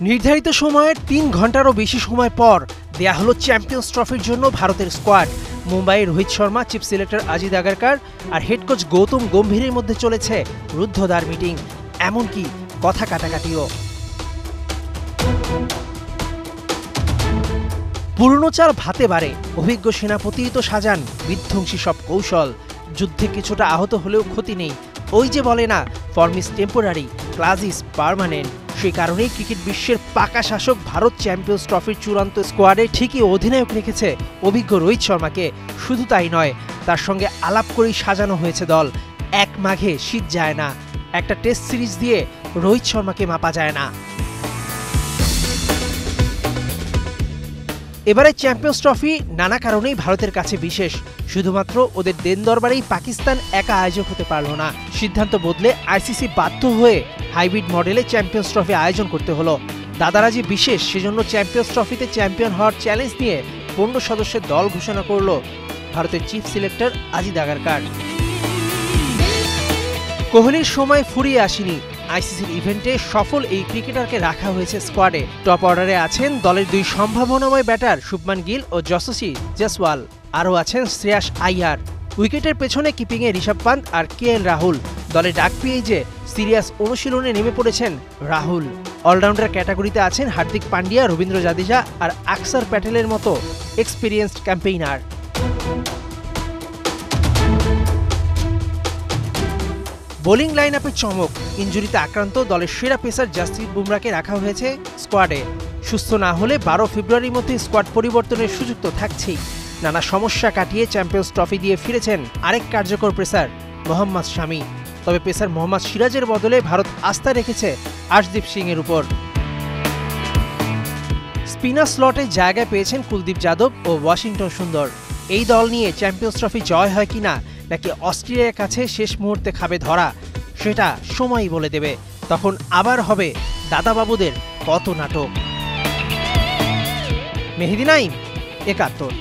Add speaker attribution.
Speaker 1: নির্ধারিত সময়ের ৩ ঘন্টারও বেশি সময় পর দেয়া হলো চ্যাম্পিয়ন্স ট্রফির জন্য ভারতের স্কোয়াড। মুম্বাইয়ের রোহিত শর্মা, চিফ সিলেক্টর অজিত আগারকার আর হেড কোচ গৌতম গম্ভীরের মধ্যে চলেছে রুদ্ধদ্বার মিটিং, এমনকি কথা কাটাকাটিও। পুরনো চাল ভাতে বাড়ে, অভিজ্ঞ সেনাপতি তো সাজান বিধ্বংসী সব কৌশল। যুদ্ধে কিছুটা আহত হলেও ক্ষতি নেই, ওই যে বলে না, form is temporary, class is permanent. সেই কারণেই ক্রিকেট বিশ্বের পাকা শাসক ভারত চ্যাম্পিয়ন্স ট্রফির চূড়ান্ত স্কোয়াডে ঠিকই অধিনায়ক রেখেছে অভিজ্ঞ রোহিত শর্মাকে। শুধু তাই নয়, তার সঙ্গে আলাপ করেই সাজানো হয়েছে দল। এক মাঘে শীত যায় না, একটা টেস্ট সিরিজ দিয়ে রোহিত শর্মাকে মাপা যায় না। এবারে চ্যাম্পিয়ন্স ট্রফি নানা কারণেই ভারতের কাছে বিশেষ। শুধুমাত্র ওদের দেন দরবারেই পাকিস্তান একা আয়োজক হতে পারল না। সিদ্ধান্ত বদলে আইসিসি বাধ্য হয়ে হাইব্রিড মডেলে চ্যাম্পিয়ন্স ট্রফি আয়োজন করতে হলো। দাদারা যে বিশেষ, সেজন্য চ্যাম্পিয়ন্স ট্রফিতে চ্যাম্পিয়ন হওয়ার চ্যালেঞ্জ নিয়ে 15 সদস্যের দল ঘোষণা করল ভারতের চিফ সিলেক্টর অজিত আগারকার। কোহলির সময় ফুরিয়ে আসেনি, আইসিসির ইভেন্টে সফল এই ক্রিকেটারকে রাখা হয়েছে স্কোয়াডে। টপ অর্ডারে আছেন দলের 2 সম্ভাবনাময় ব্যাটার শুভমান গিল ও যশস্বী জয়সওয়াল। আরও আছেন শ্রেয়াস আইয়ার। উইকেটের পেছনে কিপিংয়ে ঋষভ পান্ত আর কেএল রাহুল। দলে ডাক পেয়েই যে সিরিয়াস অনুশীলনে নেমে পড়েছেন রাহুল। অলরাউন্ডার ক্যাটাগরিতে আছেন হার্দিক পান্ডিয়া, রবীন্দ্র জাদেজা আর আকসার প্যাটেলের মতো এক্সপিরিয়েন্সড ক্যাম্পেইনার। বোলিং লাইন আপে চমক, ইনজুরিতে আক্রান্ত দলের সেরা পেসার জাসপ্রীত বুমরাকে রাখা হয়েছে স্কোয়াডে। সুস্থ না হলে 12 ফেব্রুয়ারির মধ্যে স্কোয়াড পরিবর্তনের সুযোগ তো থাকছেই। নানা সমস্যা কাটিয়ে চ্যাম্পিয়ন্স ট্রফি দিয়ে ফিরেছেন আরেক কার্যকর পেসার মোহাম্মদ শামি। তবে পেসার মোহাম্মদ সিরাজের বদলে ভারত আস্থা রেখেছে আর্শদীপ সিং এর উপর। স্পিনার স্লটে জায়গা পেয়েছেন কুলদীপ যাদব ও ওয়াশিংটন সুন্দর। এই দল নিয়ে চ্যাম্পিয়ন্স ট্রফি জয় হয় কিনা, নাকি অস্ট্রেলিয়ার কাছে শেষ মুহূর্তে খাবে ধরা, সেটা সময়ই বলে দেবে। তখন আবার হবে দাদাবাবুদের কত নাটক। মেহেদী নাইম, ৭১।